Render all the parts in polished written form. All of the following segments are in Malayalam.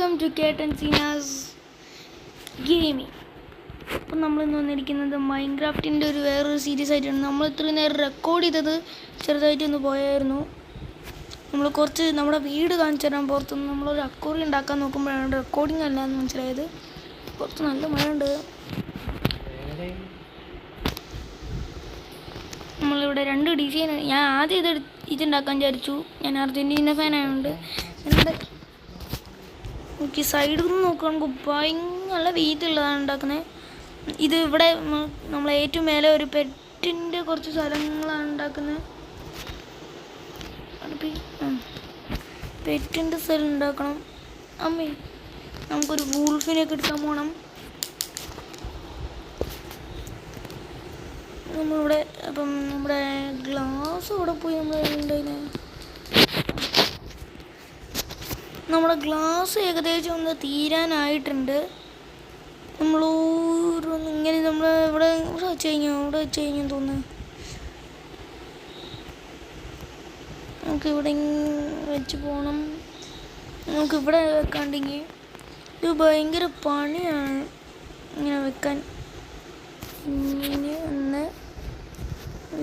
Welcome to Kettan Seenas gaming. അപ്പം നമ്മളിന്ന് വന്നിരിക്കുന്നത് മൈൻക്രാഫ്റ്റിൻ്റെ ഒരു വേറൊരു സീരീസ് ആയിട്ടാണ്. നമ്മൾ ഇത്രയും നേരം റെക്കോർഡ് ചെയ്തത് ചെറുതായിട്ടൊന്ന് പോയായിരുന്നു. നമ്മൾ കുറച്ച് നമ്മുടെ വീട് കാണിച്ചു തരാൻ പുറത്തുനിന്ന് നമ്മളൊരു അക്വേറിയം ഉണ്ടാക്കാൻ നോക്കുമ്പോഴാണ് റെക്കോർഡിംഗ് അല്ല എന്ന് മനസ്സിലായത്. പുറത്ത് നല്ല മഴയുണ്ട്. നമ്മളിവിടെ രണ്ട് ഡിസൈൻ, ഞാൻ ആദ്യം ഇതുണ്ടാക്കാൻ വിചാരിച്ചു. ഞാൻ അർജൻറ്റീന ഫാനായതുകൊണ്ട് എനിക്ക് സൈഡിൽ നിന്ന് നോക്കുകയാണെങ്കിൽ ഭയങ്കര വീതിയുള്ളതാണ് ഉണ്ടാക്കുന്നത്. ഇത് ഇവിടെ നമ്മൾ ഏറ്റവും മേലെ ഒരു പെറ്റിൻ്റെ കുറച്ച് സ്ഥലങ്ങളാണ് ഉണ്ടാക്കുന്നത്. പെറ്റിൻ്റെ സ്ഥലം ഉണ്ടാക്കണം. അമ്മേ, നമുക്കൊരു വൂൾഫിനെയൊക്കെ എടുക്കാൻ പോകണം. നമ്മളിവിടെ അപ്പം നമ്മുടെ ഗ്ലാസ് ഇവിടെ പോയി നമ്മൾ നമ്മുടെ ഗ്ലാസ് ഏകദേശം ഒന്ന് തീരാനായിട്ടുണ്ട്. നമ്മൾ ഇങ്ങനെ നമ്മൾ ഇവിടെ വെച്ച് കഴിഞ്ഞു തോന്നുന്നു. നമുക്കിവിടെ വെച്ച് പോകണം. നമുക്കിവിടെ വെക്കാണ്ടെങ്കിൽ ഇത് ഭയങ്കര പണിയാണ് ഇങ്ങനെ വെക്കാൻ. ഇങ്ങനെ ഒന്ന്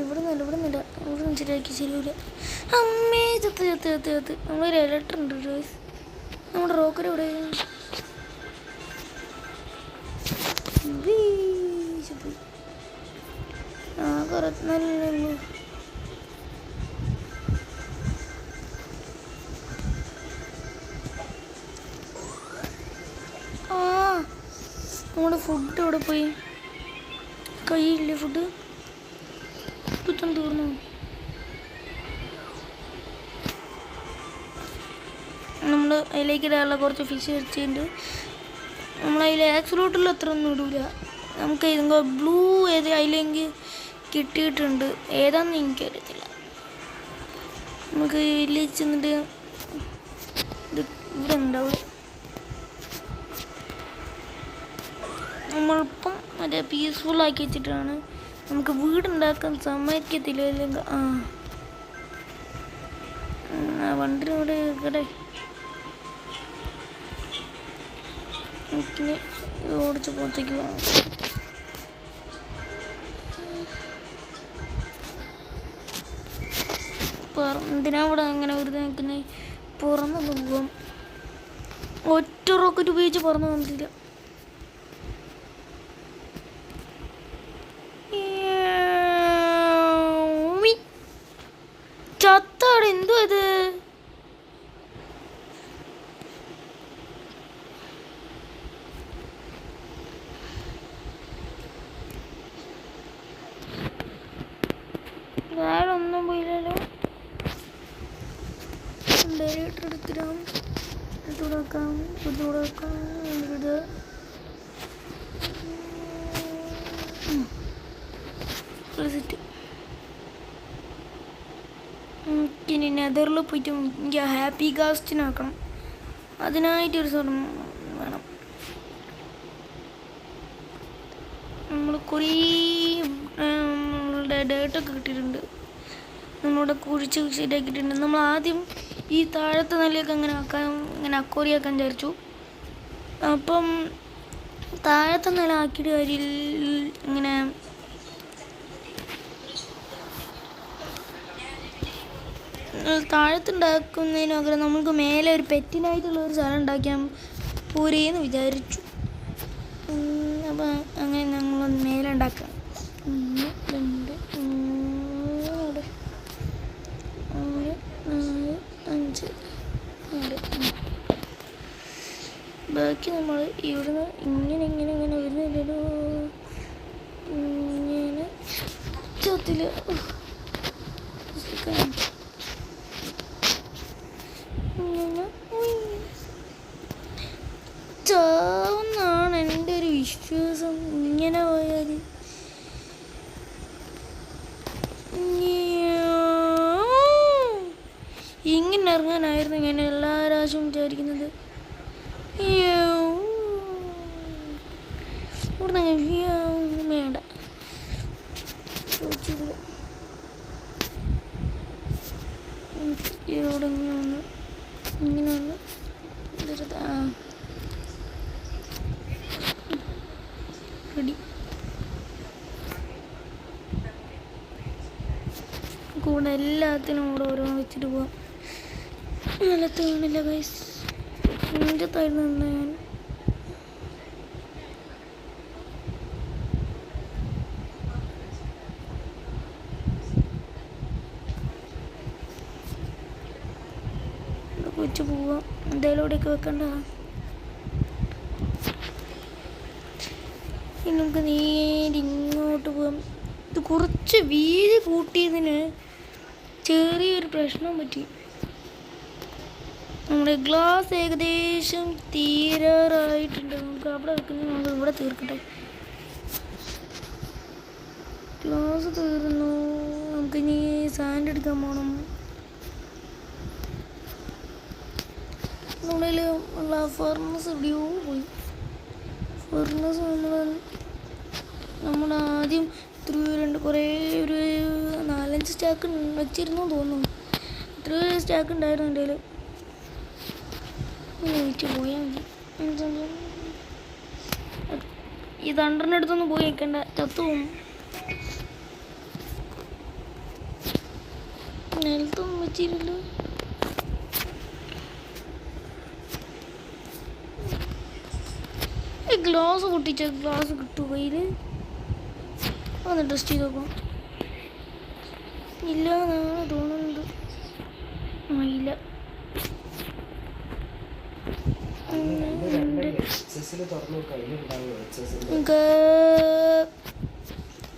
ഇവിടെ നിന്ന് ശരിയാക്കി ശരിയില്ല. അമ്മേ ചത്ത് നമ്മളൊരു ഇലക്ട്ര ഉണ്ട്. നമ്മുടെ റോക്കർ ഇവിടെ നല്ല നമ്മുടെ ഫുഡ് ഇവിടെ പോയി. കയ്യില്ലേ ഫുഡ് പുത്തം തീർന്നു. നമ്മൾ അതിലേക്ക് ഇടാനുള്ള കുറച്ച് ഫിഷ് വെച്ചിട്ടുണ്ട്. നമ്മളതിൽ ആക്സിലോട്ടിൽ അത്ര ഒന്നും ഇടില്ല. നമുക്ക് ഇതെന്തോ ബ്ലൂ അതിലേക്ക് കിട്ടിയിട്ടുണ്ട്. ഏതാണെന്ന് എനിക്കറിയത്തില്ല. നമുക്ക് ഇതിൽ ചെന്നിട്ട് ഇത് ഇവിടെ ഉണ്ടാവും. നമ്മളിപ്പം മറ്റേ പീസ്ഫുള്ളാക്കി വെച്ചിട്ടാണ്. നമുക്ക് വീടുണ്ടാക്കാൻ സമ്മതിക്കത്തില്ല. അല്ലെങ്കിൽ വണ്ടി ഇവിടെ ഇവിടെ ഓടിച്ച് പുറത്തേക്ക് പോകണം. എന്തിനാ ഇവിടെ അങ്ങനെ വെറുതെ നിൽക്കുന്നത്? പുറന്നൊന്നും പോകാം. ഒറ്റ റോക്കറ്റ് ഉപയോഗിച്ച് പറന്നു വന്നിട്ടില്ല. ചത്താടെ എന്തോ ഇത്? വേറെ ഒന്നും പോയില്ലല്ലോ. എടുത്തിടാം, എടുത്തുകൊടുക്കാം, എടുത്തുകൊടുക്കാം. ഇനി നെതറിൽ പോയിട്ട് എനിക്ക് ഹാപ്പി ഗാസ്റ്റിനാക്കണം. അതിനായിട്ടൊരു സ്ഥലം വേണം. നമ്മൾ കുറേ നമ്മളുടെ ഡേട്ടൊക്കെ കിട്ടിയിട്ടുണ്ട്. നമ്മളിവിടെ കുഴിച്ച് ശരിയാക്കിയിട്ടുണ്ട്. നമ്മൾ ആദ്യം ഈ താഴത്തെ നിലയൊക്കെ ഇങ്ങനെ അക്വേറിയാക്കാൻ വിചാരിച്ചു. അപ്പം താഴത്തെ നില ആക്കിയിട്ട് അതിൽ ഇങ്ങനെ താഴത്തുണ്ടാക്കുന്നതിന് പകരം നമുക്ക് മേലെ ഒരു പെറ്റിനായിട്ടുള്ള ഒരു സ്ഥലം ഉണ്ടാക്കിയാൽ പോരേന്ന് വിചാരിച്ചു. അപ്പം അങ്ങനെ ഞങ്ങളൊന്ന് മേലെ ഉണ്ടാക്കാം. 1 2 3 4 5 6. ബാക്കി നമ്മൾ ഇവിടുന്ന് ഇങ്ങനെ വരുന്നില്ലല്ലോ. ഇങ്ങനെ ചത്തില് ചാവുന്നാണ് എൻ്റെ ഒരു വിശ്വാസം. ഇങ്ങനെ പോയാൽ ഇങ്ങനെ ഇറങ്ങാനായിരുന്നു ഞാൻ എല്ലാ പ്രാവശ്യവും വിചാരിക്കുന്നത്. വേണ്ട ഇവിടെ ഇങ്ങനെ ഒന്ന് റെഡി. കൂടെ എല്ലാത്തിനും കൂടെ ഓരോന്ന് വെച്ചിട്ട് പോവാം. നിലത്ത് വീണില്ല ഗൈസ്. എൻ്റെ തായിരുന്നു ഞാൻ. വെച്ച് പോവാം. എന്തായാലും ഇവിടെയൊക്കെ വെക്കണ്ട. ഇനി നമുക്ക് നേരെ ഇങ്ങോട്ട് പോകാം. ഇത് കുറച്ച് വീതി കൂട്ടിയതിന് ചെറിയൊരു പ്രശ്നം പറ്റി. നമ്മുടെ ഗ്ലാസ് ഏകദേശം തീരാറായിട്ടുണ്ട്. നമുക്ക് അവിടെ വെക്കുന്നത് നമുക്ക് ഇവിടെ തീർക്കട്ടെ. ഗ്ലാസ് തീർന്നു. നമുക്കിനി സാൻഡ് എടുക്കാൻ പോകണം. നമ്മുടെ ഉള്ള ഫർണസ് എവിടെയോ പോയി. ഫർണസ് നമ്മൾ ആദ്യം കുറേ ഒരു 4-5 സ്റ്റാക്ക് വെച്ചിരുന്നു തോന്നുന്നു. ഇത്ര സ്റ്റാക്ക് ഉണ്ടായിരുന്നു എൻ്റെ കയ്യിൽ. വെച്ച് പോയാൽ മതി. ഈ തണ്ടറിൻ്റെ അടുത്തൊന്നും പോയി നിൽക്കണ്ട, ചത്തുപോകും. നിലത്തൊന്നും വെച്ചിരുന്നല്ലോ. ഗ്ലാസ് പൊട്ടിച്ച ഗ്ലാസ് കിട്ടും കയ്യിൽ. ഒന്ന് ടെസ്റ്റ് ചെയ്ത് നോക്കാം. ഇല്ല എന്നാണ് തോന്നുന്നുണ്ട്. ഇല്ല.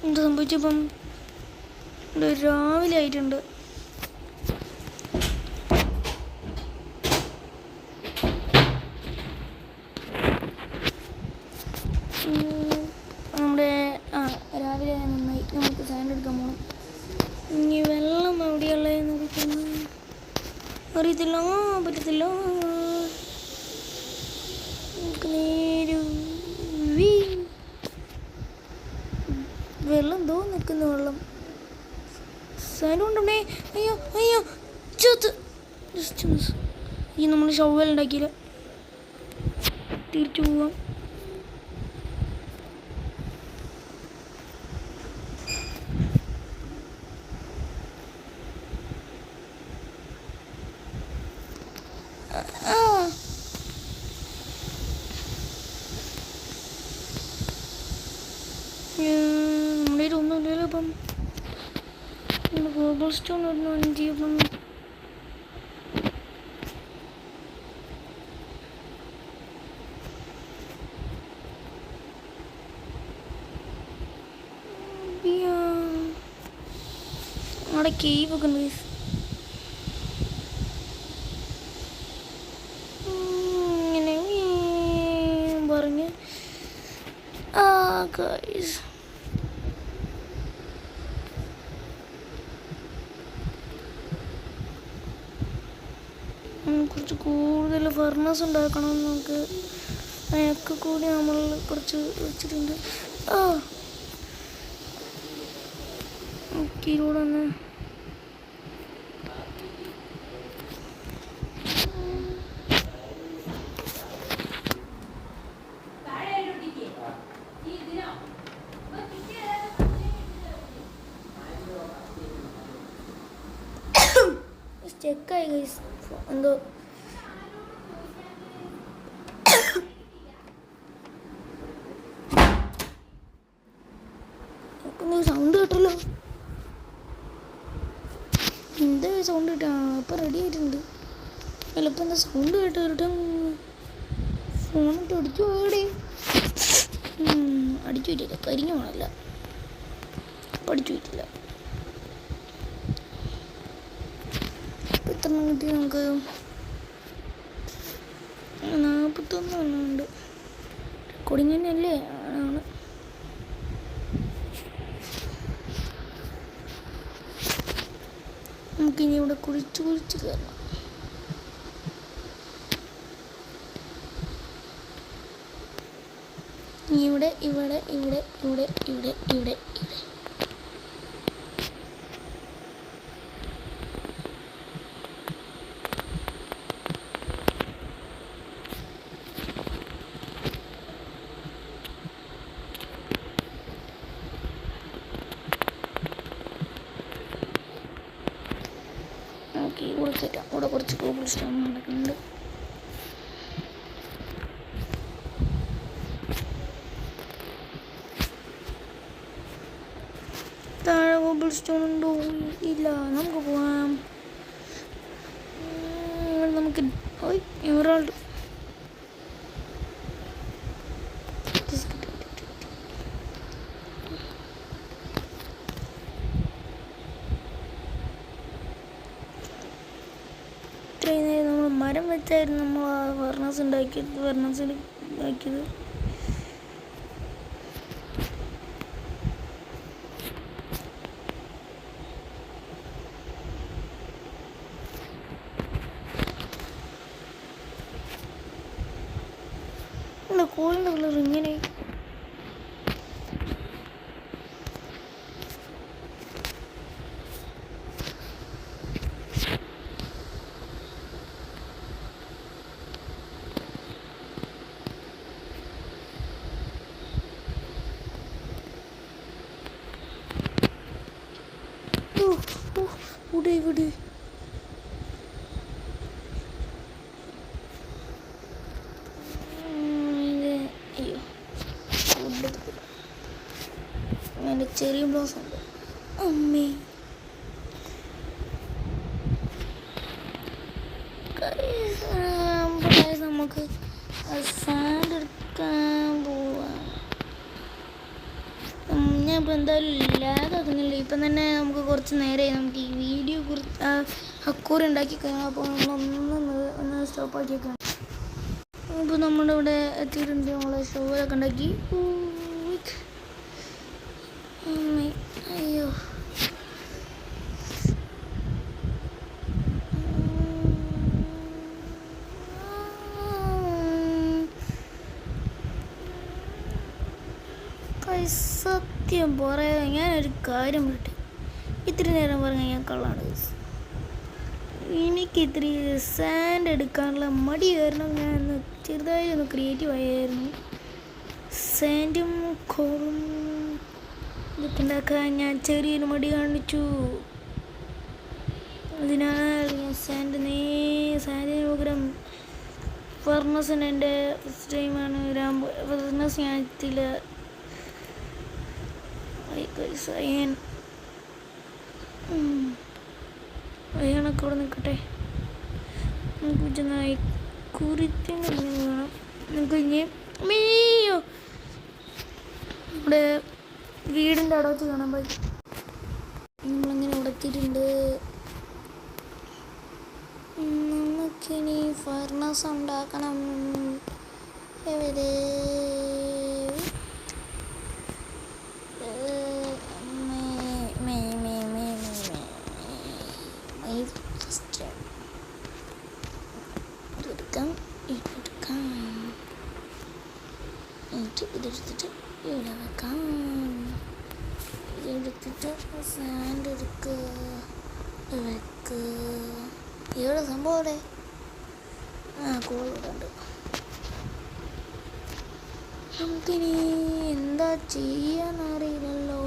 എന്താ സംഭവിച്ചപ്പം രാവിലെ ആയിട്ടുണ്ട്. നമ്മുടെ രാവിലെ നന്നായി. നമുക്ക് സാൻഡ് എടുക്കാൻ പോകണം. ഇനി വെള്ളം എവിടെയുള്ളതെന്ന് അറിയത്തില്ല, പറ്റത്തില്ല. നമുക്ക് നേരെ വെള്ളം എന്തോ നിൽക്കുന്ന വെള്ളം സാൻഡ് കൊണ്ടുണ്ടേ. അയ്യോ അയ്യോ ചത്ത്. Just miss. ഈ നമ്മൾ ഷവൽ ഉണ്ടാക്കിയില്ല. തിരിച്ചു പോവാം. നമ്മുടെ ഒന്നുമില്ലല്ലോ. അപ്പം ഗോബിൾ സ്റ്റോൺ ഒന്നും 5 അപ്പം അവിടെ കേവൊക്കെ ഉണ്ട്. ഇങ്ങനെ പറഞ്ഞ് ഗൈസ് കുറച്ച് കൂടുതൽ ഫർണസ് ഉണ്ടാക്കണം. നമുക്ക് അതിനൊക്കെ കൂടി നമ്മൾ കുറച്ച് വെച്ചിട്ടുണ്ട്. ഇതിലൂടെ ഒന്ന് ചെക്കായി ഗൈസ്. എന്തോ സൗണ്ട് കേട്ടല്ലോ. എന്താ സൗണ്ട് കേട്ടാ? ഇപ്പം റെഡി ആയിട്ടുണ്ട്. അല്ല ഇപ്പം എന്താ സൗണ്ട് കേട്ടോ? ഫോണിട്ട് അടിച്ചു പോയടെ. അടിച്ചു പറ്റില്ല, കരിഞ്ഞു പോണല്ല. പഠിച്ചു പറ്റില്ല. എത്ര കിട്ടി നമുക്ക്? 41 എണ്ണമുണ്ട്. റെക്കോർഡിങ് തന്നെയല്ലേ? ആണ്. നമുക്കിനി ഇവിടെ കുഴിച്ച് കയറണം. ഇവിടെ ഇവിടെ ഇവിടെ ഇവിടെ ഇവിടെ ഇവിടെ ഇവിടെ മാറ്റാം. ഇവിടെ കുറച്ച് കോബിൾ സ്റ്റോൺ നടക്കുന്നുണ്ട്. താഴെ കോബിൾ സ്റ്റോൺ ഉണ്ടോ? ഇല്ല. നമുക്ക് പോവാം. നമുക്ക് എമറാൾഡ് ഇത്രയും നേരം നമ്മൾ മരം വെച്ചായിരുന്നു നമ്മൾ ആ ഫർണസ് ഉണ്ടാക്കിയത്. കോളിൻ്റെ കളർ ഇങ്ങനെ ഇവിടെ എൻ്റെ ചെറിയ ബ്ലൗസ് ഉണ്ട്. അമ്മേ നമുക്ക് സാൻഡ് എടുക്കാൻ പോവാം. ഞാനിപ്പോൾ എന്തായാലും ലാഗാക്കുന്നില്ല. ഇപ്പം തന്നെ നമുക്ക് കുറച്ച് നേരമായി നമുക്ക് ഈ വീഡിയോ കുറിച്ച് അക്കൂറി ഉണ്ടാക്കി കഴിഞ്ഞാൽ. അപ്പോൾ നമ്മളൊന്ന് സ്റ്റോപ്പാക്കിയൊക്കെയാണ്. ഇപ്പോൾ നമ്മുടെ ഇവിടെ എത്തിയിട്ടുണ്ട്. നമ്മളെ ഷോവലൊക്കെ ഉണ്ടാക്കി. അയ്യോ സത്യം പറയാ, ഞാനൊരു കാര്യം പറയട്ടെ. ഇത്തിരി നേരം പറഞ്ഞാൽ ഞാൻ കള്ളാണ്. എനിക്ക് ഇത്തിരി സാൻഡ് എടുക്കാനുള്ള മടി കാരണം ഞാൻ ചെറുതായി ഒന്ന് ക്രിയേറ്റീവ് ആയിരുന്നു. സാൻഡും കോളും ഇതൊക്കെ ഉണ്ടാക്കാൻ ഞാൻ ചെറിയൊരു മടി കാണിച്ചു. അതിനാൽ ഞാൻ സാൻഡിന് പകരം ഫർണസിന് എൻ്റെ ഫസ്റ്റ് ടൈമാണ് വരാൻ. ഫർണസ് ഞാൻ എത്തില്ല. അയ്യാണൊക്കെ ഇവിടെ നിൽക്കട്ടെ. നമുക്ക് ചെന്നായി കുറിച്ചിട്ട് വേണം. നമുക്ക് ഇനി മീയോ ഇവിടെ വീടിൻ്റെ അവിടെ വെച്ച് കാണാൻ പറ്റും. നമ്മളിങ്ങനെ ഇവിടെ എത്തിയിട്ടുണ്ട്. നമുക്കിനി ഫർണസ് ഉണ്ടാക്കണം. എവിടെ ഇതെടുത്തിട്ട് ഇവിടെ വെക്കാം. ഇതെടുത്തിട്ട് സാൻഡ് എടുക്കുക വെക്ക്. ഇവിടെ സംഭവം അവിടെ കൂടുതലുണ്ട്. നമുക്കിനി എന്താ ചെയ്യാന്നറിയില്ലല്ലോ.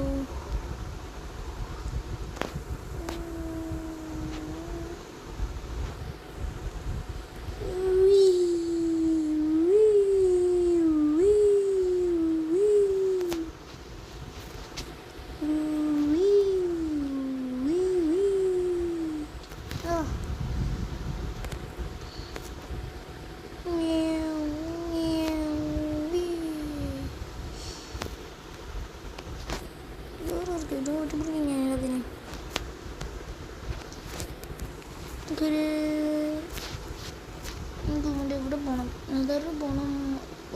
ഇവിടെ പോകണം, നെതറിൽ പോകണം.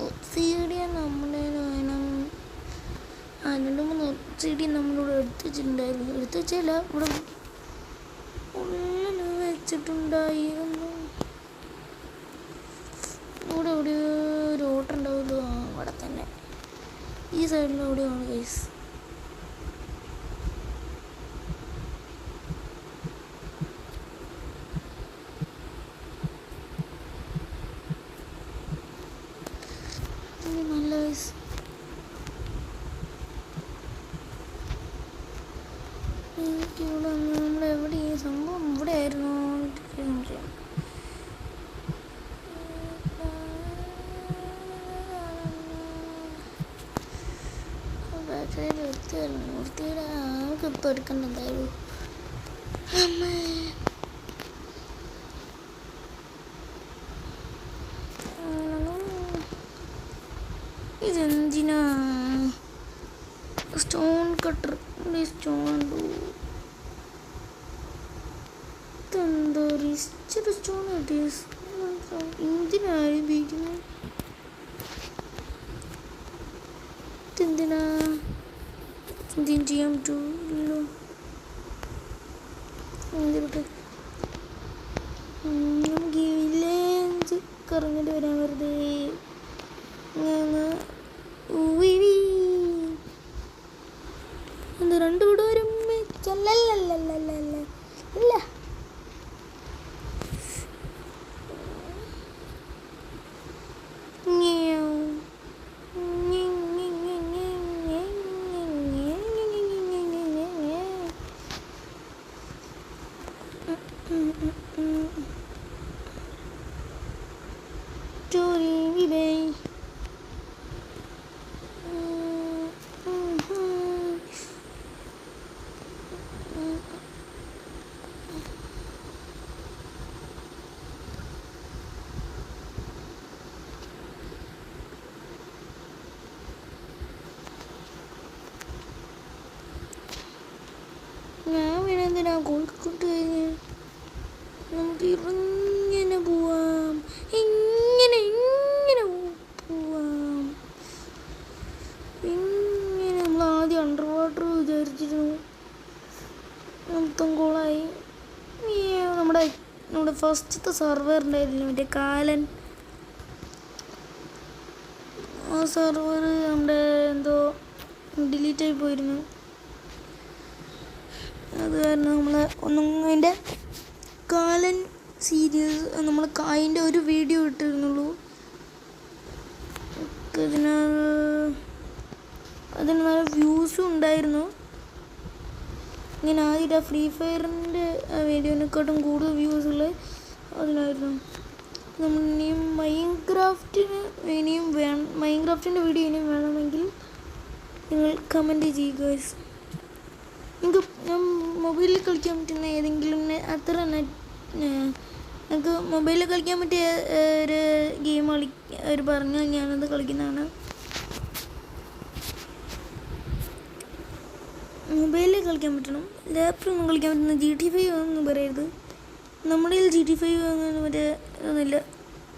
ഒബ്സിഡിയൻ നമ്മുടെ വേണം. 2-3 ഒബ്സിഡിയൻ നമ്മളിവിടെ എടുത്ത് വെച്ചിട്ടുണ്ടായിരുന്നു. എടുത്ത് വെച്ചല്ല, ഇവിടെ ഉള്ളിൽ വെച്ചിട്ടുണ്ടായിരുന്നു. ഇവിടെ എവിടെയോ ഒരു ഓട്ടുണ്ടാവുമല്ലോ. അവിടെ തന്നെ ഈ സൈഡിൽ എവിടെയാണ് ഗൈസ്. നല്ല ഗൈസ്. എനിക്കിവിടെ നമ്മളെവിടെ ഈ സംഭവം ഇവിടെ ആയിരുന്നു. സംശയം. വൃത്തിയുടെ ആൾക്ക് ഇപ്പം എടുക്കണ്ടെന്തായാലും അമ്മേ. ഇതെന്തിനാ സ്റ്റോൺ കട്ടർ സ്റ്റോൺ ഇതെന്തോ ഇച്ചിരി സ്റ്റോൺ കിട്ടിയ എന്തിനാണ് ഉപയോഗിക്കുന്നത്? ഇതെന്തിനാ എന്തിനും ചെയ്യാൻ പറ്റുമല്ലോ. എന്തിട്ട് നമുക്ക് ഈ വില്ലേജ് കറങ്ങിട്ട് വരാൻ വെറുതെ എന്താ രണ്ട് വീട് വരും ഇല്ല. ഞാൻ വീണെന്തിനാ കോഴിക്കോട്ട് കഴിഞ്ഞ് നമുക്ക് ഇങ്ങനെ പോവാം. ഇങ്ങനെ പോവാം. ഇങ്ങനെ നമ്മൾ ആദ്യം അണ്ടർ വാട്ടർ വിചാരിച്ചിരുന്നു, മൊത്തം കോളായി. നമ്മുടെ ഫസ്റ്റത്തെ സർവർ ഉണ്ടായിരുന്നില്ല, മറ്റേ കാലൻ. ആ സർവർ നമ്മുടെ എന്തോ ഡിലീറ്റ് ആയി പോയിരുന്നു. അത് കാരണം നമ്മൾ അതിൻ്റെ കാലൻ സീരീസ് നമ്മൾ അതിൻ്റെ ഒരു വീഡിയോ ഇട്ടിരുന്നുള്ളൂ. അതിന് നല്ല വ്യൂസും ഉണ്ടായിരുന്നു. ഇങ്ങനെ ആദ്യമായിട്ട് ഫ്രീ ഫയറിൻ്റെ വീഡിയോനെക്കാട്ടും കൂടുതൽ വ്യൂസുള്ള അതിനായിരുന്നു. നമ്മൾ ഇനിയും മൈൻക്രാഫ്റ്റിൻ്റെ വീഡിയോ ഇനിയും വേണമെങ്കിൽ നിങ്ങൾ കമൻറ്റ് ചെയ്യുക ഗൈസ്. ഞാൻ മൊബൈലിൽ കളിക്കാൻ പറ്റുന്ന ഏതെങ്കിലും എനിക്ക് മൊബൈലിൽ കളിക്കാൻ പറ്റിയ ഒരു ഗെയിം പറഞ്ഞാൽ ഞാനത് കളിക്കുന്നതാണ്. മൊബൈലിൽ കളിക്കാൻ പറ്റണം, ലാപ്പിലൊന്നും കളിക്കാൻ പറ്റുന്ന GTA 5 ഒന്നും പറയരുത്. നമ്മുടെ കയ്യിൽ GTA 5 അങ്ങനെ മറ്റേ ഒന്നുമില്ല.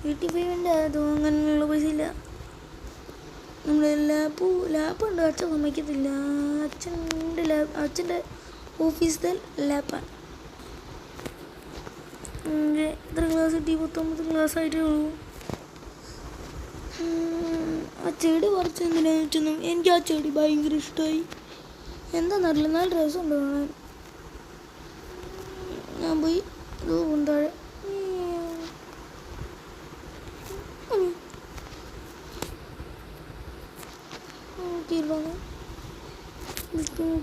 GTA 5ൻ്റെ അതോ അങ്ങനെയുള്ള പൈസ ഇല്ല. നമ്മുടെ ലാപ്പ് ഉണ്ട്, അച്ഛൻ സമ്മതിക്കത്തില്ല. അച്ഛൻ്റെ ഓഫീസിലെ ലാപ്പാണ്. എത്ര ക്ലാസ് കിട്ടി? 19 ക്ലാസ് ആയിട്ടേ ഉള്ളൂ. ആ ചെടി പറിച്ച് എന്തിനാന്ന് വെച്ചൊന്നും എനിക്ക് ആ ചെടി ഭയങ്കര ഇഷ്ടമായി. എന്താണെന്നറിയില്ല, നല്ല രസമുണ്ട് കാണാൻ. ഞാൻ പോയി താഴെ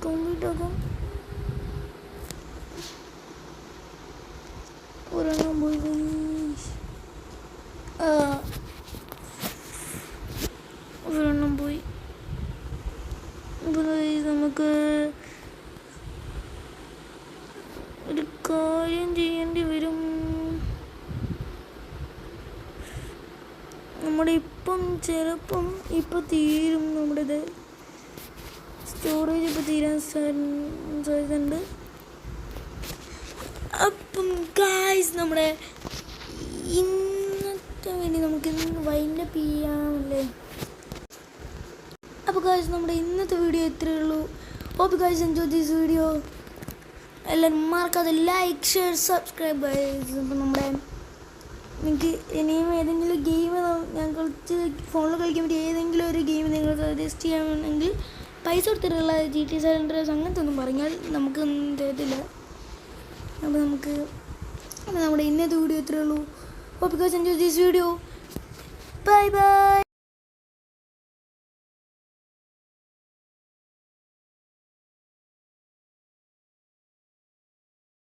കംപ്ലീറ്റ് ആക്കാം. ഒരെണ്ണം പോയി നമുക്ക് ഒരു കാര്യം ചെയ്യേണ്ടി വരും. നമ്മുടെ ചിലപ്പം തീരും. നമ്മുടേത് സ്റ്റോറേജ് തീരാൻ സാധ്യതയുണ്ട്. അപ്പം ഗായ്സ്, നമ്മുടെ ഇന്നത്തെ വേണ്ടി നമുക്ക് വൈൻഡപ്പ് ചെയ്യാമല്ലേ? അപ്പോൾ ഗായ്സ്, നമ്മുടെ ഇന്നത്തെ വീഡിയോ ഇത്രയേ ഉള്ളൂ. Hope guys enjoy this video. എല്ലാവരും മറക്കാതെ ലൈക്ക്, ഷെയർ, സബ്സ്ക്രൈബ് ഗായ്സ്. അപ്പം നിങ്ങൾക്ക് ഇനിയും ഏതെങ്കിലും ഗെയിം ഞാൻ ഫോണിൽ കളിക്കാൻ പറ്റിയ ഏതെങ്കിലും ഒരു ഗെയിം നിങ്ങൾ സജസ്റ്റ് ചെയ്യാമെങ്കിൽ പൈസ കൊടുത്തിട്ടുള്ള GTA San Andreas അങ്ങനത്തെ ഒന്നും പറഞ്ഞാൽ നമുക്കൊന്നും തരത്തില്ല. അപ്പോൾ നമ്മുടെ ഇന്നത്തെ വീഡിയോ ഇത്രയേ ഉള്ളൂ. Hope guys enjoy this video. Bye by.